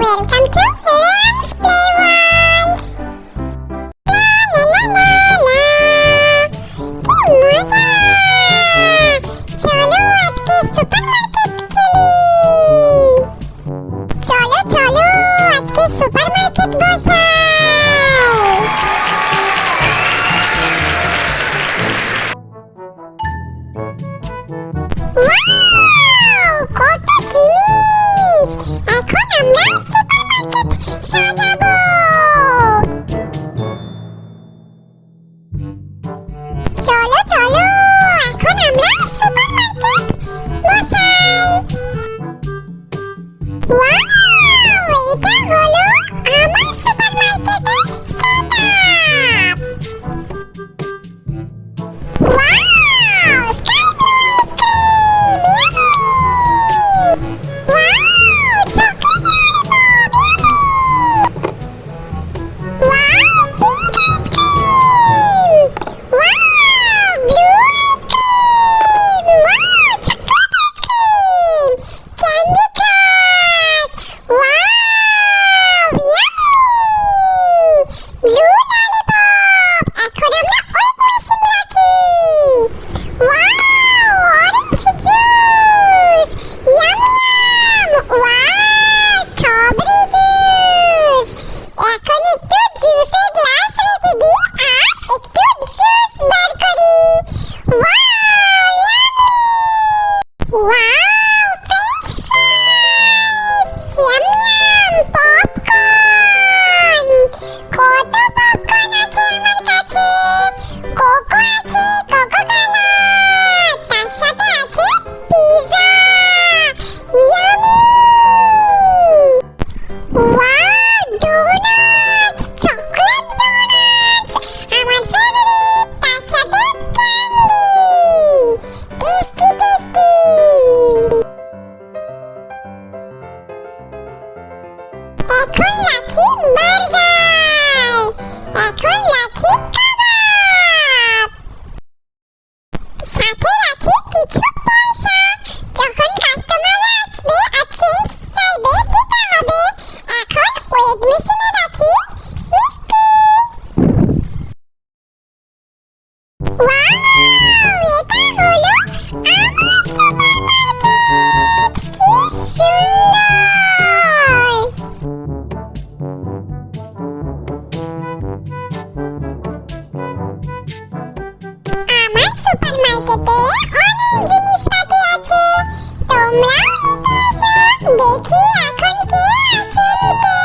Welcome to Ram's Play World. La la la la কি মজা! চলো আজকে সুপারমার্কেট খেলি। চলো চলো আজকে সুপারমার্কেট বসাই। ওয়াও, কত জিনিস! এখন আমরা সুপারমার্কেট সাজাবো। চলো চলো এখন আমরা সুপারমার্কেট বসাই। ওয়াও, এটা হলো আমার সুপারমার্কেটের setup. Wow, sky blue ice cream, yummy! Wow, chocolate lollipop, yummy! Wow, pink ice cream! Wow, blue ice cream! Wow, chocolate ice cream! Candy Crush! Wow, yummy! Blue lollipop! এখন আমরা ওয়েট মেশিন রাখি। Wow, orange juice! Yum yum! Wow, strawberry juice! এখন একটু জুসের glass রেখে দিই আর একটু juice bar করি। Wow, yummy! Wow, French fries! Yam yam! Popcorn! কত পপকর্ন আছে আমার কাছে! কোকো আছে, কোকো কোলা! তার সাথে আছে pizza! Yummy! Wow, doughnuts! Chocolate doughnuts! আমার ফেভারিট! তার সাথে ক্যান্ডি! Tasty tasty! এখন রাখি বার্গার! এখন রাখি কাবাব! সাথে রাখি কিছু পয়সা! যখন কাস্টমার আসবে আর চেঞ্জ চাইবে দিতে হবে। এখন ওয়েট মেশিনে রাখি মিষ্টি! ওয়াও, এটা হলো আমার সুপারমার্কেট! কি সুন্দর! আমার সুপারমার্কেটে অনেক জিনিসপাতি আছে। তোমরাও নিতে এসো। দেখি এখন কে আসে নিতে।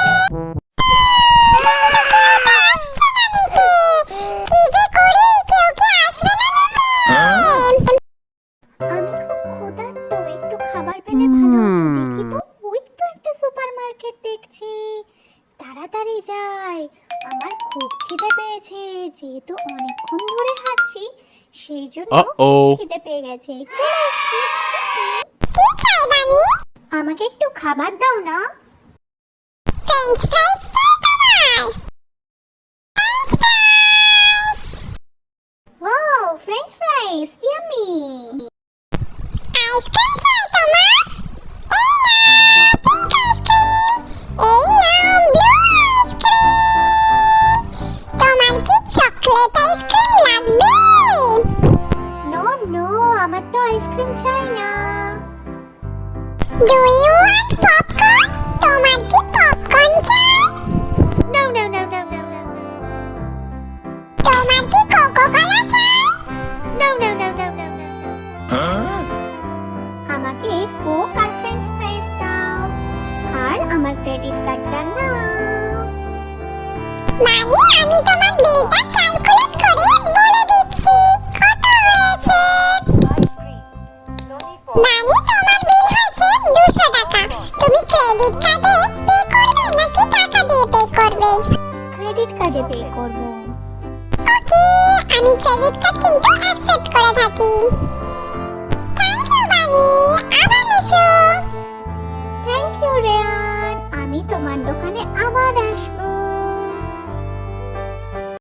কিন্তু কেউ তো আসছে না নিতে। কি যে করি, কেউ কি আসবে না নিতে? আমি খুব ক্ষুধার্ত, একটু খাবার পেলে ভালো হতো। দেখি তো, ওই তো একটা সুপারমার্কেট দেখছি। তাড়াতাড়ি যাই, আমার খুব খিদে পেয়েছে। যেহেতু অনেকক্ষণ ধরে হাঁটছি, সেই জন্য খিদে পেয়ে গেছে। চলে এসেছি। কি চাই বানি? আমাকে একটু খাবার দাও না। ফ্রেঞ্চ ফ্রাইস চাই তোমার? French fries! Wow, French fries, yummy! Ice cream চাই তোমার? এই নাও পিঙ্ক আইসক্রিম! এই নাও ব্লু আইসক্রিম! তোমার কি চকলেট আইসক্রিম লাগবে? নো নো, আমার তো আইসক্রিম চাই না। Do you want popcorn? তোমার কি পপকর্ন চাই? No no no no no no তোমার কি কোকো কোলা চাই? No no no no no no. আমাকে কোক আর ফ্রেঞ্চ ফ্রাইস দাও, আর আমার ক্রেডিট কার্ডটা নাও। মানে আমি তোমার বিলটা ক্যালকুলেট করে বলে দিচ্ছি কত হয়েছে। মানে তোমার বিল হয়েছে 200 টাকা। তুমি ক্রেডিট কার্ডে পে করবে নাকি টাকা দিয়ে পে করবে? ক্রেডিট কার্ডে পে করব। ওকে, আমি ক্রেডিট কার্ড কিন্তু অ্যাকসেপ্ট করে থাকি।